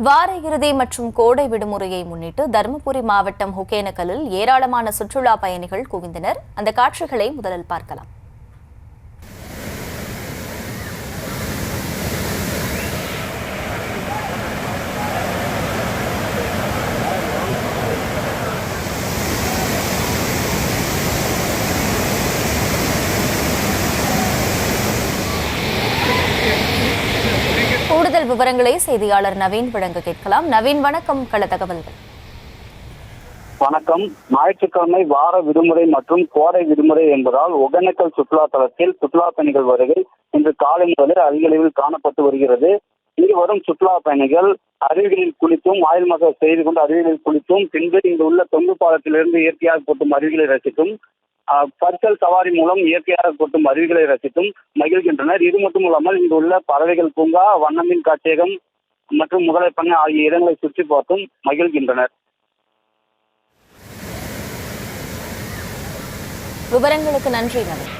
வார இறுதி மற்றும் கோடை விடுமுறையை முன்னிட்டு தருமபுரி மாவட்டம் ஒகேனக்கலில் ஏராளமான சுற்றுலா பயணிகள் குவிந்தனர். அந்த காட்சிகளை முதலில் பார்க்கலாம். கூடுதல் விவரங்களை செய்தியாளர் நவீன் வழங்க கேட்கலாம். நவீன், வணக்கம். கள தகவல்கள். வணக்கம். ஞாயிற்றுக்கிழமை வார விடுமுறை மற்றும் கோடை விடுமுறை என்பதால் ஒகேனக்கல் சுற்றுலா தலத்தில் சுற்றுலா பயணிகள் வருகை இன்று காலை முதல் அதிக அளவில் காணப்பட்டு வருகிறது. இங்கு வரும் சுற்றுலா பயணிகள் அருவிகளில் குளித்தும் ஆயுள் மசாஜ் செய்து கொண்டு அருவிகளில் குளித்தும் பின்பு இங்கு உள்ள தொங்கு பாலத்திலிருந்து இயற்கையாக கொட்டும் அருவிகளை ரசித்தும் பரிசல் சவாரி மூலம் இயற்கையாக கொட்டும் அருவிகளை ரசித்தும் மகிழ்கின்றனர். இது மட்டுமல்லாமல் இங்கு உள்ள பறவைகள் பூங்கா, வண்ணமின் காட்சியகம் மற்றும் முதலை பண்ணை ஆகிய இடங்களை சுற்றி பார்த்தும் மகிழ்கின்றனர். விவரங்களுக்கு நன்றி நவீன்.